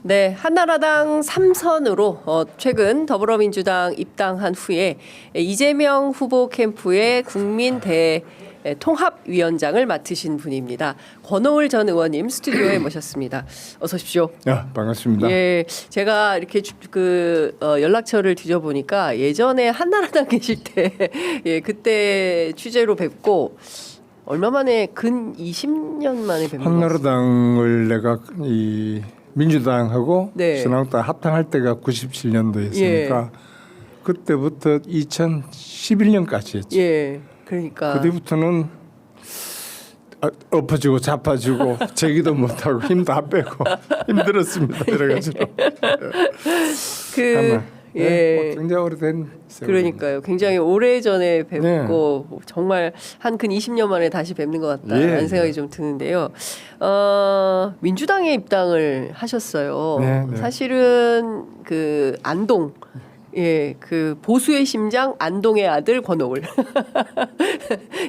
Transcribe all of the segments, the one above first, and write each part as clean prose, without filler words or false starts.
네, 한나라당 3선으로 최근 더불어민주당 입당한 후에 이재명 후보 캠프의 국민대 통합위원장을 맡으신 분입니다. 권오을 전 의원님 스튜디오에 모셨습니다. 어서 오십시오. 반갑습니다. 예, 제가 이렇게 연락처를 뒤져보니까 예전에 한나라당 계실 때 예, 그때 취재로 뵙고 얼마 만에 근 20년 만에 뵙는 것 같습니다. 한나라당을 내가 이 민주당하고 네. 신한국당 합당할 때가 97년도였으니까 예. 그때부터 2011년까지 했죠. 예, 그러니까. 그 뒤부터는 엎어지고 자빠지고 제기도 못하고 힘도 안 빼고 힘들었습니다. 여러 가지로. 예. 뭐 굉장히 오래된 세월입니다. 그러니까요. 굉장히 오래 전에 뵙고 정말 한 근 20년 만에 다시 뵙는 것 같다는 생각이 좀 드는데요. 민주당에 입당을 하셨어요. 네. 사실은 그 안동. 예, 그 보수의 심장 안동의 아들 권오을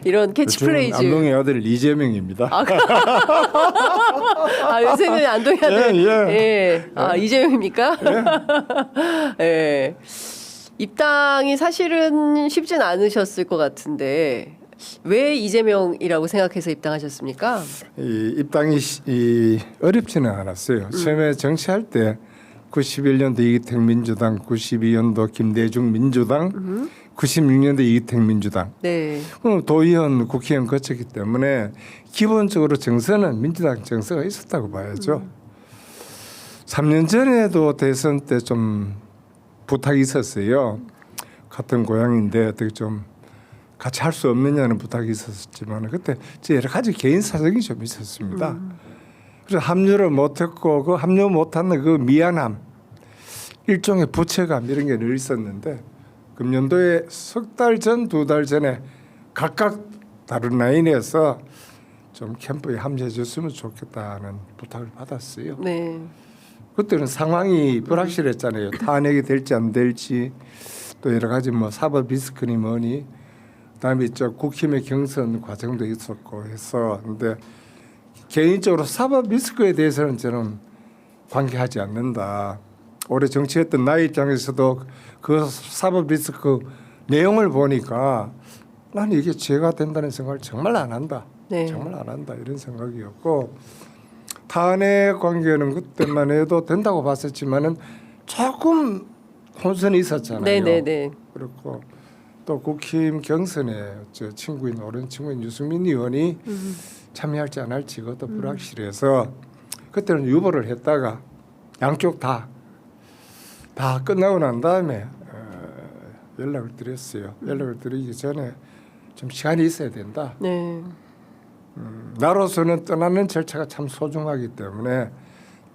이런 캐치프레이즈. 안동의 아들 이재명입니다. 요새는 안동의 아들. 예. 이재명입니까? 예. 입당이 사실은 쉽진 않으셨을 것 같은데 왜 이재명이라고 생각해서 입당하셨습니까? 이 입당이 어렵지는 않았어요. 처음에 정치할 때 91년도 이기택 민주당, 92년도 김대중 민주당, 96년도 이기택 민주당. 네. 도의원, 국회의원 거쳤기 때문에 기본적으로 정서는 민주당 정서가 있었다고 봐야죠. 3년 전에도 대선 때 좀 부탁이 있었어요. 같은 고향인데 어떻게 좀 같이 할 수 없느냐는 부탁이 있었지만 그때 여러 가지 개인 사정이 좀 있었습니다. 그래서 합류를 못했고 그 합류 못하는 그 미안함, 일종의 부채감 이런 게 늘 있었는데 금년도에 석 달 전, 두 달 전에 각각 다른 라인에서 좀 캠프에 합류해 줬으면 좋겠다는 부탁을 받았어요. 네. 그때는 상황이 불확실했잖아요. 탄핵이 될지 안 될지 또 여러 가지 뭐 사법 리스크니 뭐니 그다음에 국힘의 경선 과정도 있었고 해서 근데 개인적으로 사법 리스크에 대해서는 저는 관계하지 않는다. 오래 정치했던 나의 입장에서도 그 사법 리스크 내용을 보니까 나는 이게 죄가 된다는 생각을 정말 안 한다. 네. 정말 안 한다 이런 생각이었고 탄핵 관계는 그때만 해도 된다고 봤었지만은 조금 혼선이 있었잖아요. 네네네. 그렇고 또 국힘 경선에 저 친구인 오랜 친구인 유승민 의원이 참여할지 안 할지 그것도 불확실해서 그때는 유보를 했다가 양쪽 다 끝나고 난 다음에 연락을 드렸어요. 연락을 드리기 전에 좀 시간이 있어야 된다. 네. 나로서는 떠나는 절차가 참 소중하기 때문에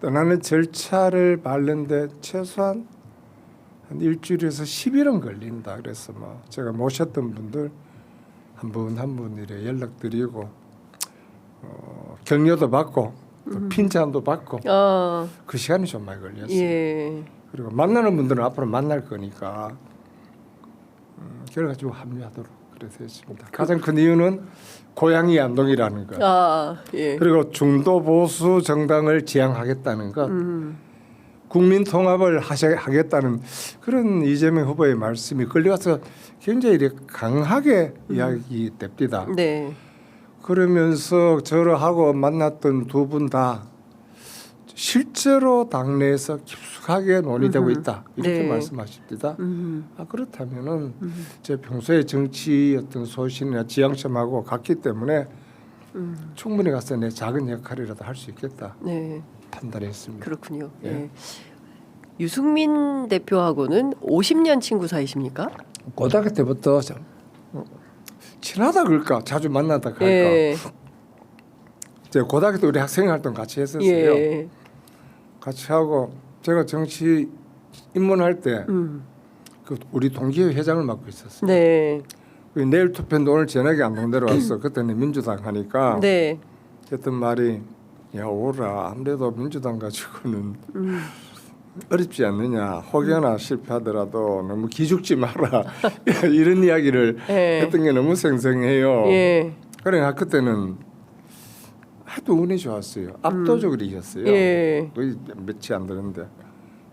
떠나는 절차를 밟는데 최소한 한 일주일에서 10일은 걸린다. 그래서 뭐 제가 모셨던 분들 한 분 한 분 이래 연락드리고 격려도 받고 또 핀잔도 받고 그 시간이 좀 많이 걸렸어요. 예. 그리고 만나는 분들은 앞으로 만날 거니까 그래가지고 합류하도록 그래서 했습니다. 가장 큰 이유는 고향이 안동이라는 것. 예. 그리고 중도 보수 정당을 지향하겠다는 것. 국민 통합을 하겠다는 그런 이재명 후보의 말씀이 끌려와서 굉장히 강하게 이야기됩니다. 네. 그러면서 저하고 만났던 두 분 다 실제로 당내에서 깊숙하게 논의되고 있다 이렇게 네. 말씀하십니다. 그렇다면은 제 평소에 정치 어떤 소신이나 지향점하고 같기 때문에 충분히 가서 내 작은 역할이라도 할 수 있겠다 네. 판단했습니다. 그렇군요. 예. 예. 유승민 대표하고는 50년 친구 사이십니까? 고등학교 때부터 친하다 그럴까 자주 만나다 할까. 예. 제가 고등학교 때 우리 학생 활동 같이 했었어요. 예. 같이 하고 제가 정치 입문할 때 그 우리 동기회 회장을 맡고 있었어요. 네. 내일 투표인데 오늘 저녁에 안동대로 왔어. 그때는 민주당 하니까 네. 했던 말이 야 오라 아무래도 민주당 가지고는 어렵지 않느냐. 혹여나 실패하더라도 너무 기죽지 마라. 이런 이야기를 예. 했던 게 너무 생생해요. 예. 그러니까 그때는 하도 운이 좋았어요. 압도적으로 이겼어요. 예. 거의 며칠 안 되는데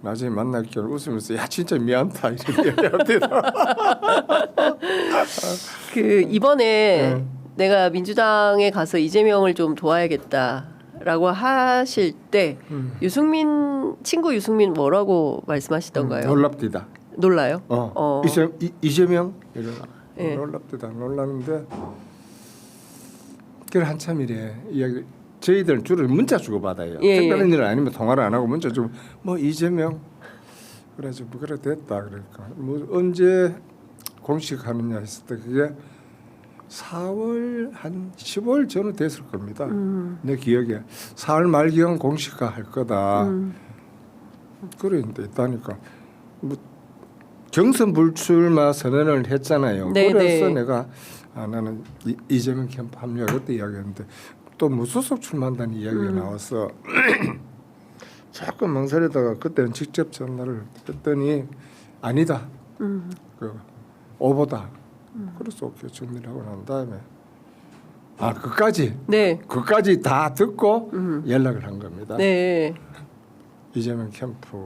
나중에 만나기 웃으면서 야 진짜 미안하다 이렇게 얘기합니다. 그 이번에 내가 민주당에 가서 이재명을 좀 도와야겠다라고 하실 때 유승민 친구 유승민 뭐라고 말씀하시던가요? 놀랍디다. 놀라요? 이재명 이러나 예. 놀랍디다. 놀라는데 그 한참 이래 이야기. 저희들은 주로 문자 주고 받아요. 예, 특별한 일은 아니면 통화를 안 하고 문자 주고 뭐 이재명 그래서 뭐 그래 됐다 그러니까 뭐 언제 공식 하느냐 했을 때 그게 4월 한 15일 전후 됐을 겁니다. 내 기억에 4월 말경 공식화 할 거다. 그랬는데 있다니까 뭐 경선 불출마 선언을 했잖아요. 네, 그래서 네. 내가 나는 이재명 캠프 합류하겠다 이야기했는데 또 무소속 출마한다는 이야기가 나와서 자꾸 망설이다가 그때는 직접 전화를 했더니 아니다. 그 오보다. 그래서 오케이 정리를 하고 난 다음에 그까지 다 듣고 연락을 한 겁니다. 네. 이재명 캠프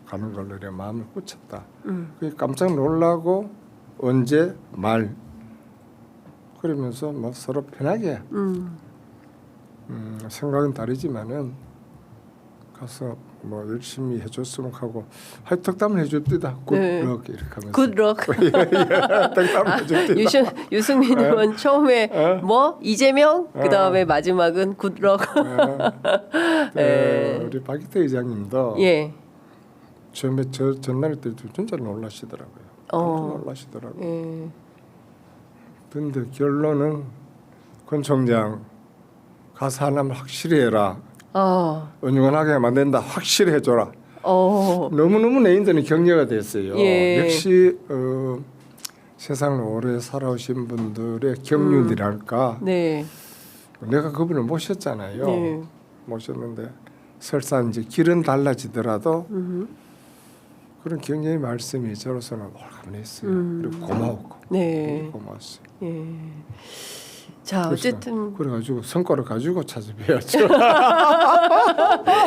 가는 걸로 내 마음을 꽂혔다. 그게 깜짝 놀라고 언제 말 그러면서 뭐 서로 편하게 생각은 다르지만은 가서 뭐 열심히 해줬으면 하고 하여 덕담을 해줍디다. 네. 굿럭 이렇게 하면서 굿럭. 덕담을 해줍디다. 유승민 의원 처음에 뭐 이재명 그 다음에 마지막은 굿럭. 우리 박희태 의장님도 예. 처음에 저 전날 때 진짜 놀라시더라고요. 놀라시더라고요. 예. 근데 결론은 권 총장 가서 하나만 확실히 해라. 은근하게 만든다. 확실히 해줘라. 너무너무 내인들은 격려가 됐어요. 예. 역시 세상을 오래 살아오신 분들의 경륜이랄까. 네. 내가 그분을 모셨잖아요. 네. 모셨는데 설사 이제 길은 달라지더라도 그런 격려의 말씀이 저로서는 올가분했어요. 그리고 고마웠고. 네. 고마웠어요. 예. 자, 어쨌든 그래가지고 성과를 가지고 찾아뵈야죠.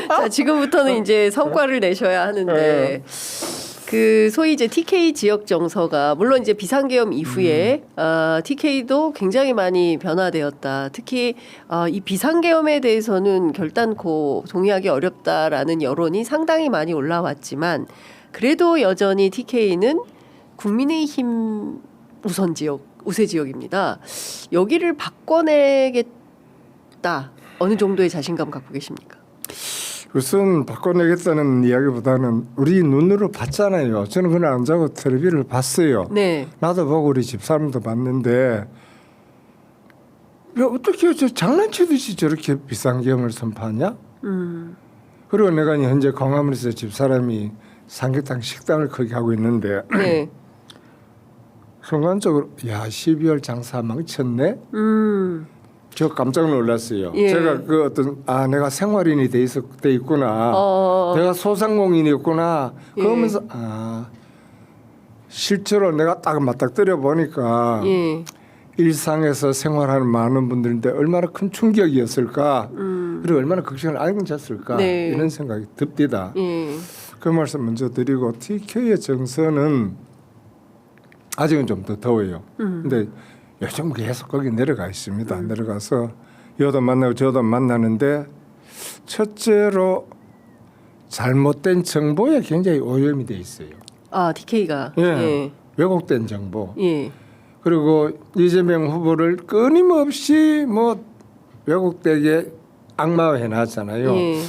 자, 지금부터는 이제 성과를 내셔야 하는데 그 소위 이제 TK 지역 정서가 물론 이제 비상계엄 이후에 TK도 굉장히 많이 변화되었다. 특히 이 비상계엄에 대해서는 결단코 동의하기 어렵다라는 여론이 상당히 많이 올라왔지만 그래도 여전히 TK는 국민의힘 우선 지역, 우세 지역입니다. 여기를 바꿔내겠다. 어느 정도의 자신감 갖고 계십니까? 우선 바꿔내겠다는 이야기보다는 우리 눈으로 봤잖아요. 저는 그날 안 자고 텔레비를 봤어요. 네. 나도 보고 우리 집사람도 봤는데 야, 어떻게 저 장난치듯이 저렇게 비상계엄을 선포하냐? 그리고 내가 현재 광화문에서 집사람이 삼계탕 식당을 거기 하고 있는데 네. 순간적으로 야 12월 장사 망쳤네. 저 깜짝 놀랐어요. 예. 제가 그 어떤 내가 생활인이 돼 있구나. 내가 소상공인이었구나. 예. 그러면서 실제로 내가 딱 맞닥뜨려 보니까 예. 일상에서 생활하는 많은 분들인데 얼마나 큰 충격이었을까. 그리고 얼마나 걱정을 안겼을까. 네. 이런 생각이 듭디다. 예. 그 말씀 먼저 드리고 TK의 정서는 아직은 좀 더 더워요. 근데 요즘 계속 거기 내려가 있습니다. 내려가서 여도 만나고 저도 만나는데 첫째로 잘못된 정보에 굉장히 오염이 돼 있어요. TK가. 예. 예. 왜곡된 정보. 예. 그리고 이재명 후보를 끊임없이 뭐 왜곡되게 악마화해 놨잖아요. 예.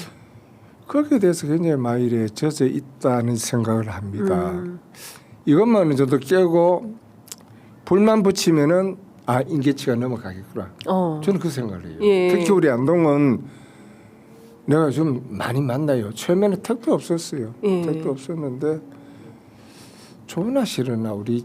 거기에 대해서 굉장히 마일에 젖어 있다는 생각을 합니다. 이것만은 저도 깨고 불만 붙이면은 임계치가 넘어가겠구나. 저는 그 생각을 해요. 예. 특히 우리 안동은 내가 좀 많이 만나요. 처음에는 택도 없었어요. 예. 택도 없었는데 좋으나 싫으나 우리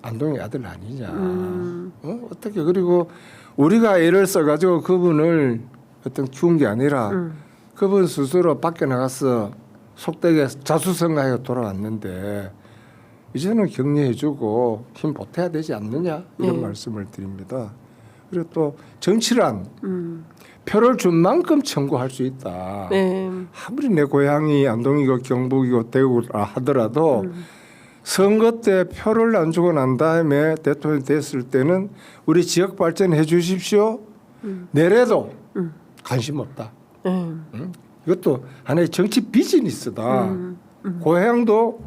안동의 아들 아니냐. 어떻게 그리고 우리가 애를 써가지고 그분을 어떤 키운 게 아니라 그분 스스로 밖에 나가서 속되게 자수성가하고 돌아왔는데 이제는 격려해주고 힘 보태야 되지 않느냐 이런 말씀을 드립니다. 그리고 또 정치란 표를 준 만큼 청구할 수 있다. 네. 아무리 내 고향이 안동이고 경북이고 대구라 하더라도 선거 때 표를 안 주고 난 다음에 대통령이 됐을 때는 우리 지역 발전해 주십시오. 내래도 관심 없다. 응? 이것도 하나의 정치 비즈니스다. 고향도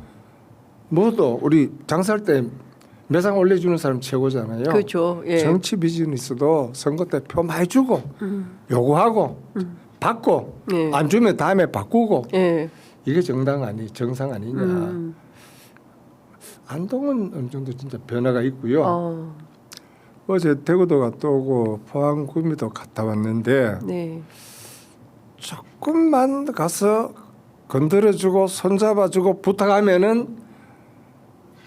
뭐도 우리 장사할 때 매상 올려주는 사람 최고잖아요. 그렇죠. 예. 정치 비즈니스도 선거 때 표 많이 주고 요구하고 받고 예. 안 주면 다음에 바꾸고 예. 이게 정상 아니냐. 안동은 어느 정도 진짜 변화가 있고요. 어제 대구도 갔다 오고 포항 구미도 갔다 왔는데 네. 조금만 가서 건드려주고 손잡아주고 부탁하면은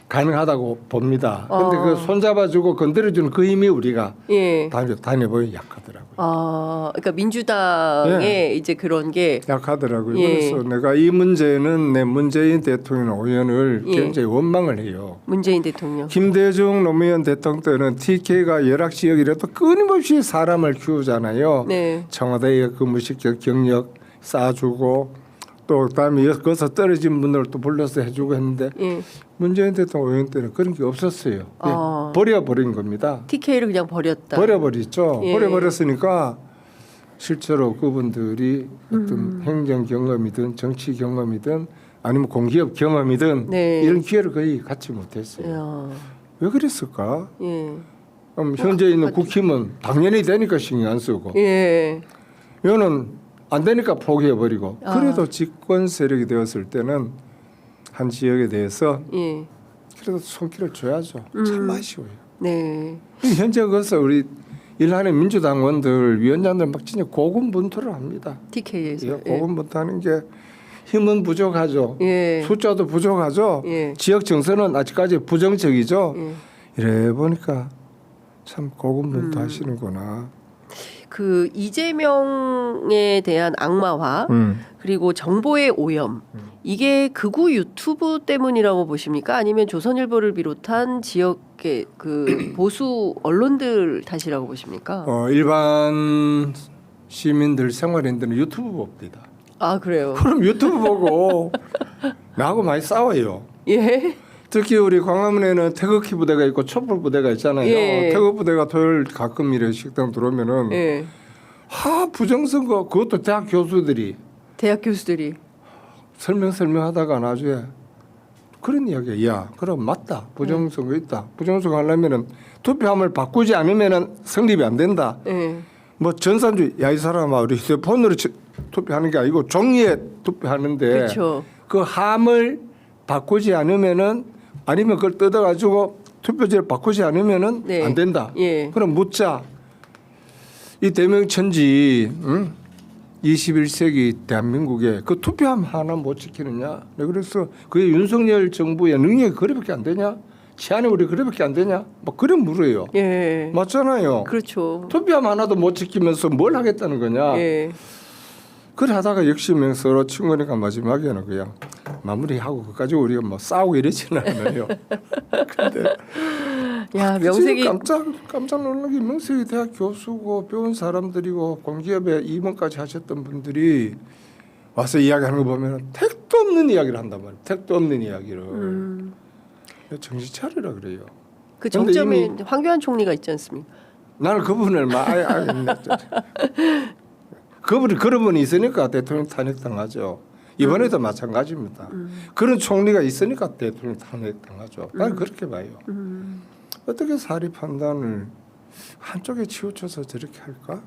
가능하다고 봅니다. 근데 그 손잡아주고 건드려주는 그 힘이 우리가 예. 다녀보니 약하더라고요. 그러니까 민주당의 이제 그런 게 약하더라고요. 예. 그래서 내가 이 문제는 내 문재인 대통령 오연을 예. 굉장히 원망을 해요. 문재인 대통령. 김대중 노무현 대통령 때는 TK가 열악지역이라도 끊임없이 사람을 키우잖아요. 네. 청와대에 근무시켜 경력 쌓아주고 또 그다음에 거기서 떨어진 분들 또 불러서 해주고 했는데 예. 문재인 대통령 오연 때는 그런 게 없었어요. 버려버린 겁니다. TK를 그냥 버렸다. 버려버렸죠. 예. 버려버렸으니까 실제로 그분들이 어떤 행정 경험이든 정치 경험이든 아니면 공기업 경험이든 네. 이런 기회를 거의 갖지 못했어요. 야. 왜 그랬을까? 예. 현재 있는 국힘은 당연히 되니까 신경 안 쓰고 예. 이거는 안 되니까 포기해버리고 그래도 집권 세력이 되었을 때는 한 지역에 대해서 예. 그래도 손길을 줘야죠. 참 아쉬워요. 네. 현재 그래서 우리 일하는 민주당원들 위원장들 막 진짜 고군분투를 합니다. TK에서. 예, 고군분투하는 게 힘은 부족하죠. 예. 숫자도 부족하죠. 예. 지역 정서는 아직까지 부정적이죠. 예. 이래 보니까 참 고군분투하시는구나. 그 이재명에 대한 악마화 그리고 정보의 오염 이게 극우 유튜브 때문이라고 보십니까? 아니면 조선일보를 비롯한 지역의 그 보수 언론들 탓이라고 보십니까? 일반 시민들 생활인들은 유튜브 봅니다. 아 그래요? 그럼 유튜브 보고 나하고 많이 싸워요. 예. 특히 우리 광화문에는 태극기 부대가 있고 촛불 부대가 있잖아요. 예. 태극 부대가 토요일 가끔 이래 식당 들어오면은 예. 부정선거 그것도 대학 교수들이 대학 교수들이 설명하다가 나중에 그런 이야기야. 야, 그럼 맞다. 부정선거 있다. 부정선거 하려면은 투표함을 바꾸지 않으면은 성립이 안 된다. 예. 뭐 전산주의 야 이 사람아 우리 휴대폰으로 투표하는 게 아니고 종이에 투표하는데 그렇죠. 그 함을 바꾸지 않으면은 아니면 그걸 뜯어가지고 투표지를 바꾸지 않으면은 네. 안 된다. 예. 그럼 묻자. 이 대명천지 21세기 대한민국에 그 투표함 하나 못 지키느냐? 네, 그래서 그게 윤석열 정부의 능력이 그래밖에 안 되냐? 치안이 우리 그래밖에 안 되냐? 막 그런 물어요. 예. 맞잖아요. 그렇죠. 투표함 하나도 못 지키면서 뭘 하겠다는 거냐? 예. 그래 하다가 역시면 서로 친구니까 마지막에는 그냥 마무리하고 그까지 우리가 뭐 싸우고 이러지는 않아요. 근데 야 명색이 깜짝 놀란 게 명색이 대학 교수고 배운 사람들이고 공기업에 임원까지 하셨던 분들이 와서 이야기하는 거 보면 택도 없는 이야기를 한단 말이에요. 택도 없는 이야기를. 정신 차리라 그래요. 그 근데 정점에 이미 황교안 총리가 있지 않습니까? 나는 그분을 그분이 그런 분이 있으니까 대통령 탄핵당하죠. 이번에도 마찬가지입니다. 그런 총리가 있으니까 대통령 탄핵당하죠. 나는 그렇게 봐요. 어떻게 사리 판단을 한쪽에 치우쳐서 저렇게 할까?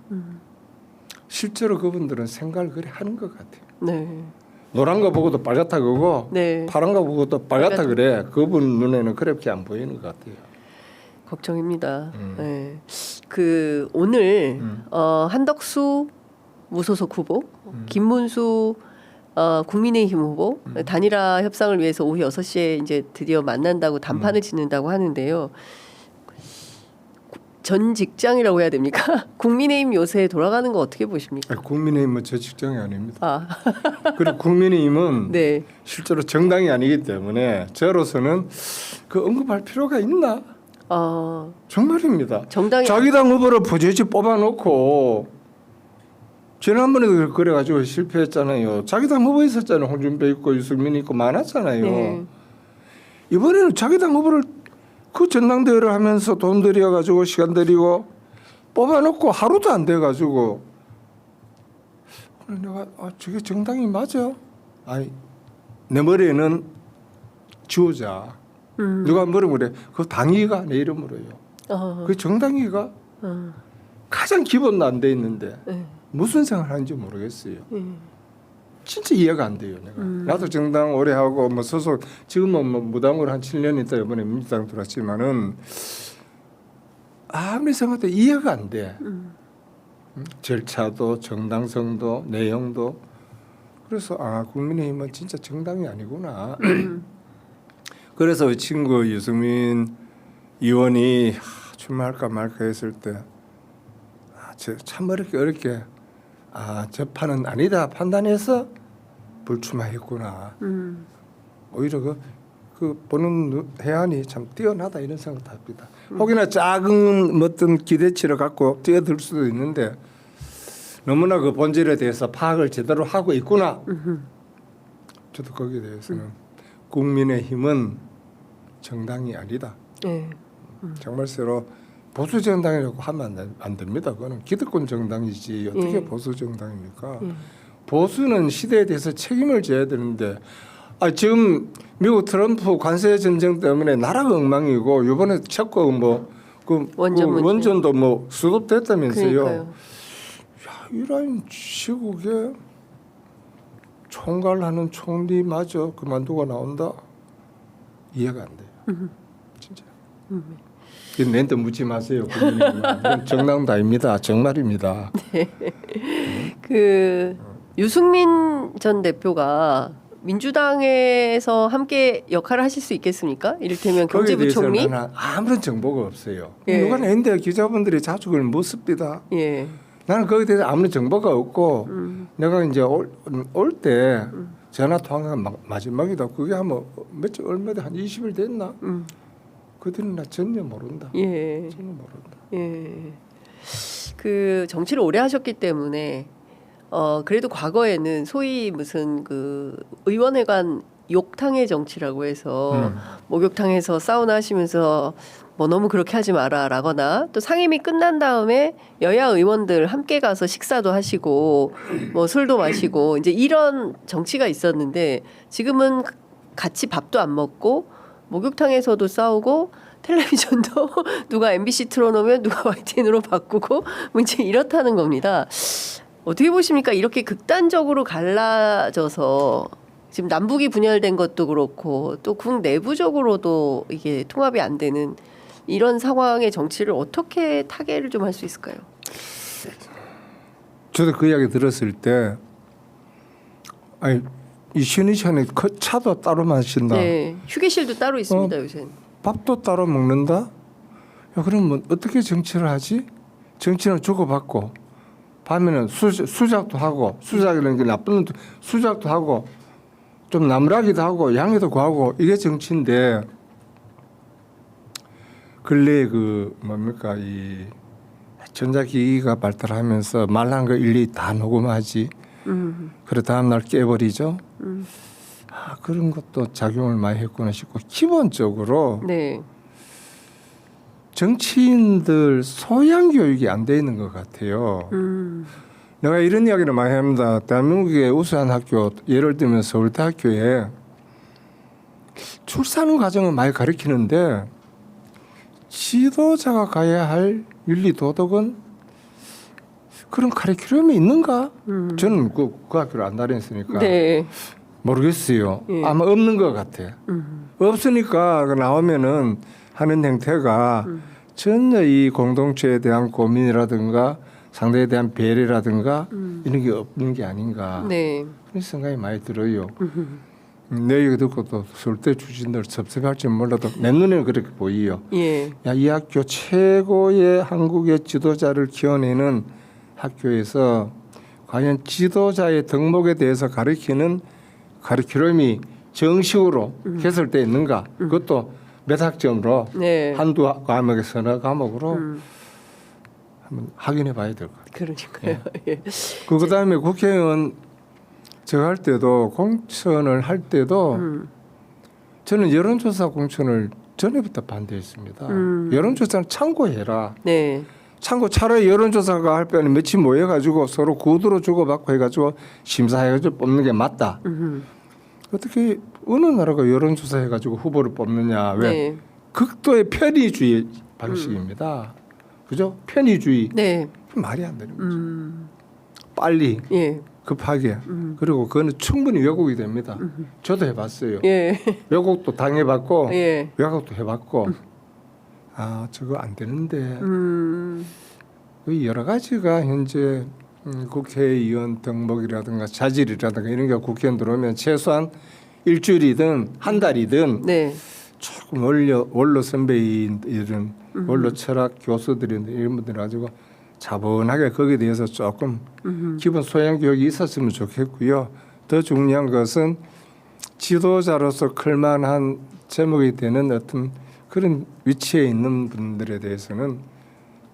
실제로 그분들은 생각을 그래 하는 것 같아요. 네. 노란 거 보고도 빨갛다 그러고 네. 파란 거 보고도 빨갛다 그래. 그분 눈에는 그렇게 안 보이는 것 같아요. 걱정입니다. 네. 그 오늘 한덕수 무소속 후보, 김문수 국민의힘 후보 단일화 협상을 위해서 오후 6시에 이제 드디어 만난다고 단판을 짓는다고 하는데요. 전 직장이라고 해야 됩니까? 국민의힘 요새 돌아가는 거 어떻게 보십니까? 국민의힘은 저 직장이 아닙니다. 아, 그리고 국민의힘은 네. 실제로 정당이 아니기 때문에 저로서는 그 언급할 필요가 있나? 정말입니다. 정당이 자기 당 후보를 부재지 뽑아놓고 지난번에도 그래가지고 실패했잖아요. 자기 당 후보 있었잖아요. 홍준표 있고 유승민 있고 많았잖아요. 네. 이번에는 자기 당 후보를 그 전당대회를 하면서 돈 들여가지고 시간 들이고 뽑아놓고 하루도 안 돼가지고 내가 저게 정당이 맞아? 아니 내 머리에는 지우자. 누가 뭐라고 그래? 그 당위가 내 이름으로요. 그 정당위가 가장 기본도 안 돼 있는데 네. 무슨 생각하는지 모르겠어요. 진짜 이해가 안 돼요. 내가 나도 정당 오래 하고 뭐 소속 지금은 뭐 무당으로 한 7년 있다 이번에 민주당 들어왔지만은 아무리 생각해도 이해가 안 돼. 절차도 정당성도 내용도 그래서 국민의힘은 진짜 정당이 아니구나. 그래서 친구 유승민 의원이 출마할까 말까 했을 때 참 어렵게 재판은 아니다 판단해서 불출마했구나. 오히려 그 보는 해안이 참 뛰어나다 이런 생각도 합니다. 혹여나 작은 어떤 기대치를 갖고 뛰어들 수도 있는데 너무나 그 본질에 대해서 파악을 제대로 하고 있구나. 저도 거기에 대해서는 국민의힘은 정당이 아니다. 네. 정말 새로 보수 정당이라고 하면 안 됩니다. 그거는 기득권 정당이지 어떻게 보수 정당입니까? 보수는 시대에 대해서 책임을 져야 되는데 지금 미국 트럼프 관세 전쟁 때문에 나라가 엉망이고 이번에 체코 원전도 뭐 수습됐다면서요. 그러니까요. 야, 이런 시국에 총괄하는 총리마저 그만두고 나온다. 이해가 안 돼요. 진짜. 내한테 묻지 마세요. 그건 정당도 아닙니다. 정말입니다. 네. 그 유승민 전 대표가 민주당에서 함께 역할을 하실 수 있겠습니까? 이를테면 경제부총리? 나는 아무런 정보가 없어요. 예. 누가 했는데 기자분들이 자주 그걸 묻습니다. 예. 나는 거기에 대해서 아무런 정보가 없고 내가 이제 올 때 전화 통화가 마지막이다. 그게 한번 며칠 얼마 한 20일 됐나? 그들은 나 전혀 모른다. 예. 전혀 모른다. 예. 그 정치를 오래 하셨기 때문에 그래도 과거에는 소위 무슨 그 의원회관 욕탕의 정치라고 해서 목욕탕에서 사우나 하시면서 뭐 너무 그렇게 하지 마라라거나 또 상임위 끝난 다음에 여야 의원들 함께 가서 식사도 하시고 뭐 술도 마시고 이제 이런 정치가 있었는데 지금은 같이 밥도 안 먹고 목욕탕에서도 싸우고 텔레비전도 누가 MBC 틀어놓으면 누가 YTN으로 바꾸고 뭐 이제 이렇다는 겁니다. 어떻게 보십니까? 이렇게 극단적으로 갈라져서 지금 남북이 분열된 것도 그렇고 또 국 내부적으로도 이게 통합이 안 되는 이런 상황의 정치를 어떻게 타개를 좀 할 수 있을까요? 저도 그 이야기 들었을 때 이 쉬는 시간에 차도 따로 마신다. 네, 휴게실도 따로 있습니다 요새. 밥도 따로 먹는다. 야, 그러면 어떻게 정치를 하지? 정치는 주고받고 밤에는 수작도 하고 수작이라는 게 나쁜 수작도 하고 좀 나무라기도 하고 양해도 구하고 이게 정치인데 근래 그 뭡니까 이 전자기기가 발달하면서 말한 거 일일이 다 녹음하지. 그래 다음 날 깨버리죠. 그런 것도 작용을 많이 했구나 싶고 기본적으로 네. 정치인들 소양 교육이 안 돼 있는 것 같아요. 내가 이런 이야기를 많이 합니다. 대한민국의 우수한 학교 예를 들면 서울대학교에 출산 과정은 많이 가르치는데 지도자가 가야 할 윤리 도덕은 그런 카리큘럼이 있는가? 저는 그 학교를 안 다녔으니까 네. 모르겠어요. 예. 아마 없는 것 같아. 없으니까 나오면은 하는 행태가 전혀 이 공동체에 대한 고민이라든가 상대에 대한 배려라든가 이런 게 없는 게 아닌가. 네. 그런 생각이 많이 들어요. 내 얘기 듣고 또 서울대 출신들 섭섭할지 몰라도 내 눈에는 그렇게 보이요. 예. 야, 이 학교 최고의 한국의 지도자를 키워내는 학교에서 과연 지도자의 덕목에 대해서 가르치는 카리큘럼이 정식으로 개설되어 있는가? 그것도 몇 학점으로 네. 한두 과목에 서너 과목으로 한번 확인해 봐야 될 것 같아요. 그러니까요. 예. 그다음에 국회의원 제가 할 때도 공천을 할 때도 저는 여론조사 공천을 전에부터 반대했습니다. 여론조사는 참고해라. 네. 참고 차라리 여론조사가 할 바에는 며칠 모여가지고 서로 구두로 주고받고 해가지고 심사해가지고 뽑는 게 맞다. 어떻게 어느 나라가 여론조사 해가지고 후보를 뽑느냐? 왜? 네. 극도의 편의주의 방식입니다. 그죠? 편의주의. 네. 말이 안 되는 거죠. 빨리 예. 급하게 그리고 그거는 충분히 왜곡이 됩니다. 저도 해봤어요. 예. 왜곡도 당해봤고 예. 왜곡도 해봤고 아 저거 안 되는데 그 여러 가지가 현재 국회의원 등록이라든가 자질이라든가 이런 게 국회의원 들어오면 최소한 일주일이든 한 달이든 네. 조금 원로 선배들은 원로 철학 교수들이 이런 분들 가지고 차분하게 거기에 대해서 조금 기본 소양 교육이 있었으면 좋겠고요. 더 중요한 것은 지도자로서 클만한 제목이 되는 어떤 그런 위치에 있는 분들에 대해서는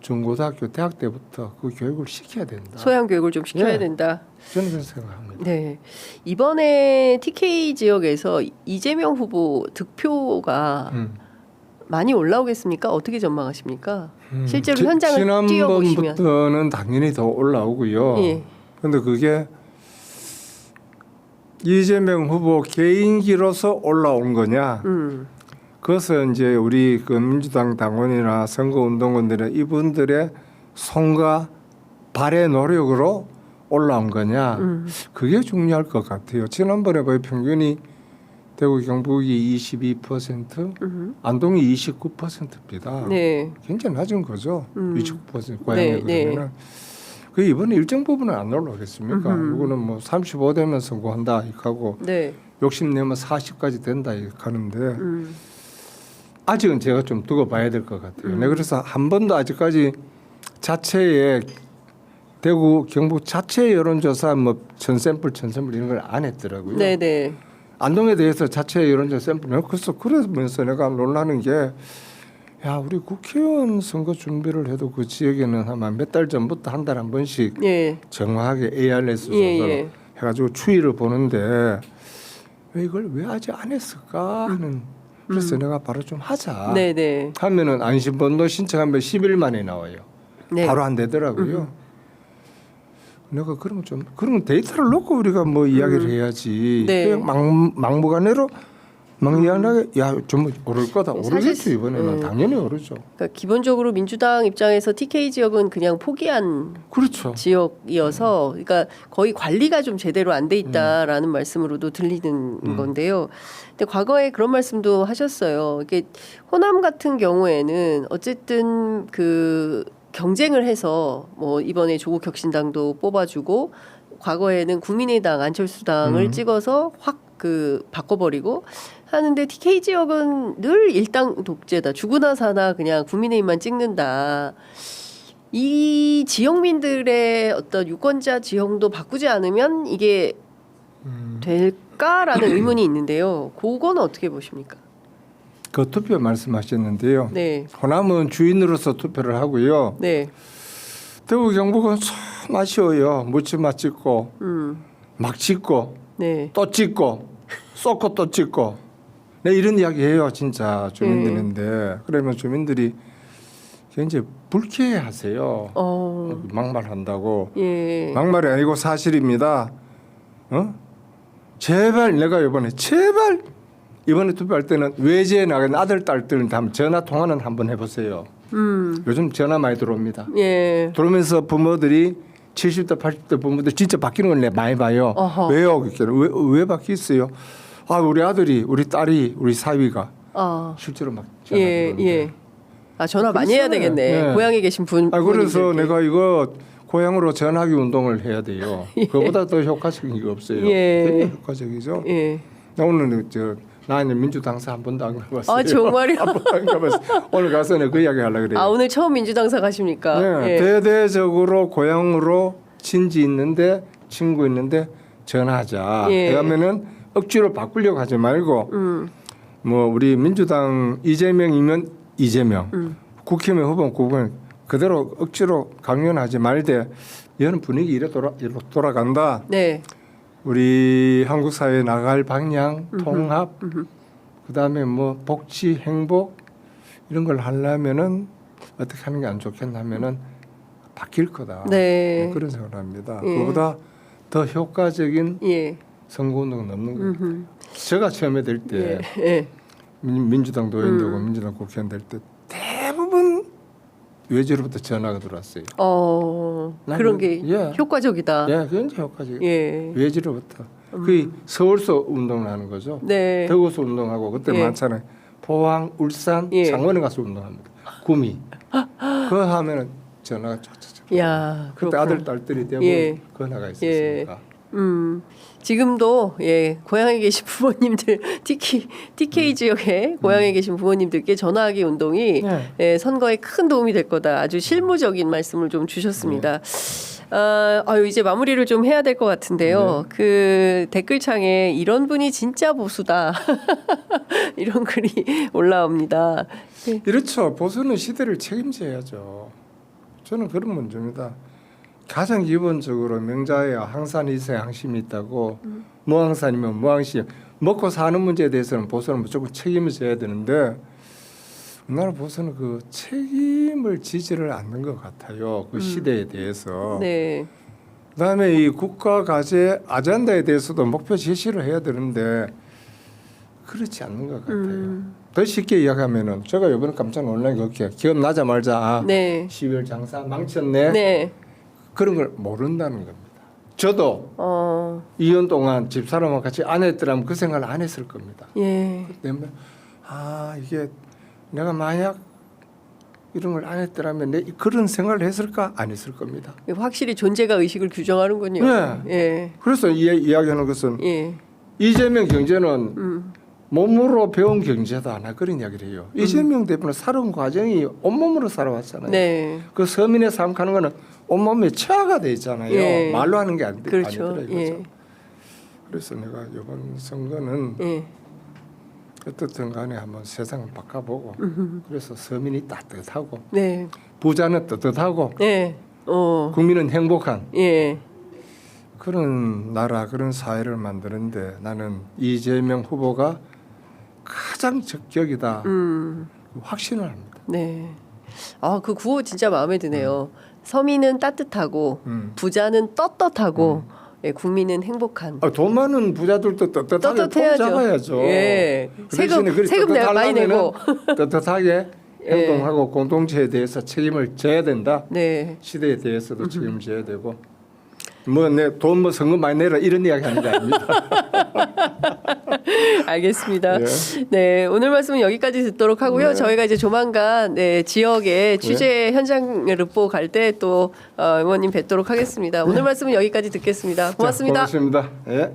중고등학교 대학 때부터 그 교육을 시켜야 된다. 소양 교육을 좀 시켜야 네. 된다. 저는 그렇게 생각합니다. 네. 이번에 TK 지역에서 이재명 후보 득표가 많이 올라오겠습니까? 어떻게 전망하십니까? 실제로 현장을 뛰어보시면. 지난번부터는 당연히 더 올라오고요. 예. 그런데 그게 이재명 후보 개인기로서 올라온 거냐? 그것은 이제 우리 그 민주당 당원이나 선거운동원들의 이분들의 손과 발의 노력으로 올라온 거냐? 그게 중요할 것 같아요. 지난번에 거의 평균이 대구 경북이 22%, 안동이 29%입니다. 네. 굉장히 낮은 거죠. 29% 고향에 네, 그러면은 그 이번에 일정 부분은 안 올라오겠습니까? 이거는 뭐 35되면 선고한다 이렇게 하고 네. 60 내면 40까지 된다 이렇게 하는데 아직은 제가 좀 두고 봐야 될 것 같아요. 네, 그래서 한 번도 아직까지 자체의 대구 경북 자체 여론조사 뭐 천샘플 이런 걸 안 했더라고요. 네, 네. 안동에 대해서 자체 여론조사 샘플 그러면서 내가 놀라는 게 야 우리 국회의원 선거 준비를 해도 그 지역에는 아마 몇 달 전부터 한 달 한 번씩 예. 정확하게 ARS 조사로 예. 해가지고 추이를 보는데 왜 이걸 왜 아직 안 했을까 하는 그래서 내가 바로 좀 하자 네, 네. 하면은 안심번호 신청하면 10일 만에 나와요. 네. 바로 안 되더라고요. 내가 그러면 좀 그런 데이터를 놓고 우리가 뭐 이야기를 해야지. 네. 그냥 막무가내로 막연하게 야좀 오를 거다. 오르겠죠 사실- 이번에는 당연히 오르죠. 그러니까 기본적으로 민주당 입장에서 TK 지역은 그냥 포기한 그렇죠. 지역이어서 그러니까 거의 관리가 좀 제대로 안 돼 있다라는 말씀으로도 들리는 건데요. 근데 과거에 그런 말씀도 하셨어요. 이게 호남 같은 경우에는 어쨌든 그 경쟁을 해서 뭐 이번에 조국 혁신당도 뽑아주고 과거에는 국민의당 안철수당을 찍어서 확 그 바꿔버리고 하는데 TK 지역은 늘 일당 독재다. 죽으나 사나 그냥 국민의힘만 찍는다. 이 지역민들의 어떤 유권자 지형도 바꾸지 않으면 이게 될까라는 의문이 있는데요. 그거는 어떻게 보십니까? 그 투표 말씀하셨는데요. 네, 호남은 주인으로서 투표를 하고요. 네, 대구 경북은 참 아쉬워요. 묻지마 찍고 막 찍고 네, 또 찍고 쏟고 또 찍고 네, 이런 이야기해요 진짜 주민들인데 그러면 주민들이 굉장히 불쾌해하세요. 막말한다고. 예, 막말이 아니고 사실입니다. 제발 내가 이번에 투표할 때는 외지에 나간 아들 딸들한테 한번 전화 통화는 한번 해보세요. 요즘 전화 많이 들어옵니다. 예, 들어오면서 부모들이 70대 80대 부모들 진짜 바뀌는 걸 내가 많이 봐요. 어허. 왜요? 왜 바뀌었어요? 아 우리 아들이 우리 딸이 우리 사위가 실제로 막 전화 예, 들어오는데. 예. 아 전화 많이 해야 그래서, 되겠네. 네. 고향에 계신 분. 그래서 부모님들께. 내가 이거 고향으로 전화기 운동을 해야 돼요. 그보다 더 효과적인 게 없어요. 예. 되게 효과적이죠. 예. 나 오늘 나는 민주당사 한 번도 안 가봤어요. 아 정말요? 한 번도 안 가봤어요. 오늘 가서 내가 그 이야기 하려고 그래요. 아 오늘 처음 민주당사 가십니까? 네, 예. 대대적으로 고향으로 친지 있는데 친구 있는데 전화하자. 예. 그러면은 억지로 바꾸려고 하지 말고 뭐 우리 민주당 이재명이면 이재명, 국회의원 후보는 국회의원 그대로 억지로 강요하지 말되 이런 분위기 이래 돌아간다. 네. 우리 한국 사회 나갈 방향, 통합, 그다음에 뭐 복지, 행복 이런 걸 하려면은 어떻게 하는 게 안 좋겠냐면은 바뀔 거다. 네. 그런 생각을 합니다. 예. 그보다 더 효과적인 예. 선거운동 넘는 겁니다. 제가 처음에 될 때 예. 예. 민주당 도의원되고 민주당 국회의원 될 때 대부분 외지로부터 전화가 들어왔어요. 그런 게 예. 효과적이다. 예, 굉장히 효과적이에요. 예. 외지로부터. 그게 서울서 운동을 하는 거죠. 네. 대구서 운동하고 그때 예. 많잖아요. 포항, 울산, 예. 창원에 가서 운동합니다. 구미. 그거 하면은 전화가 쫙쫙쫙. 야, 그때 그렇구나. 아들 딸들이 대부분 예. 그거 나가 있었으니까. 지금도 예 고향에 계신 부모님들 TK 지역에 고향에 계신 부모님들께 전화하기 운동이 네. 예, 선거에 큰 도움이 될 거다. 아주 실무적인 말씀을 좀 주셨습니다. 이제 마무리를 좀 해야 될 것 같은데요. 그 댓글창에 이런 분이 진짜 보수다 이런 글이 올라옵니다. 네. 이렇죠. 보수는 시대를 책임져야죠. 저는 그런 문제입니다. 가장 기본적으로 명자에 항산이세 항심이 있다고 무항산이면 무항심 먹고 사는 문제에 대해서는 보수는 무조건 책임을 져야 되는데 우리나라 보수는 그 책임을 지지를 않는 것 같아요. 그 시대에 대해서. 네. 그다음에 이 국가 과제 아젠다에 대해서도 목표 제시를 해야 되는데 그렇지 않는 것 같아요. 더 쉽게 이야기하면은 제가 이번에 깜짝 놀란 게 그렇게 기억나자마자 네. 12월 장사 망쳤네. 네. 그런 걸 모른다는 겁니다. 저도 2년 동안 집사람과 같이 안 했더라면 그 생각을 안 했을 겁니다. 예. 때문에 이게 내가 만약 이런 걸 안 했더라면 내 그런 생각을 했을까 안 했을 겁니다. 확실히 존재가 의식을 규정하는군요. 네. 예. 그래서 이야기하는 것은 예. 이재명 경제는 몸으로 배운 경제다. 나 그런 이야기를 해요. 이재명 대표는 살아온 과정이 온몸으로 살아왔잖아요. 네. 그 서민의 삶 가는 거는 온몸에 체화가 돼 있잖아요. 예. 말로 하는 게 그렇죠. 아니더라 이거죠. 예. 그래서 내가 이번 선거는 예. 어떻든 간에 한번 세상을 바꿔보고 그래서 서민이 따뜻하고 네. 부자는 떳떳하고 예. 국민은 행복한 예. 그런 나라 그런 사회를 만드는데 나는 이재명 후보가 가장 적격이다 확신을 합니다. 네. 그 구호 진짜 마음에 드네요. 서민은 따뜻하고 부자는 떳떳하고 예, 국민은 행복한. 돈 많은 부자들도 떳떳하게 돈 떳떳해야죠. 잡아야죠. 예. 그 대신에 그리 세금 내가 많이 내고. 떳떳하게 예. 행동하고 공동체에 대해서 책임을 져야 된다. 네. 시대에 대해서도 책임을 져야 되고 내 돈 선거 많이 내라 이런 이야기 하는 게 아닙니다. 알겠습니다. 예. 네, 오늘 말씀은 여기까지 듣도록 하고요. 네. 저희가 이제 조만간 지역에 취재 현장을 르포 갈 때 또 의원님 뵙도록 하겠습니다. 오늘 말씀은 여기까지 듣겠습니다. 고맙습니다. 자, 고맙습니다. 예.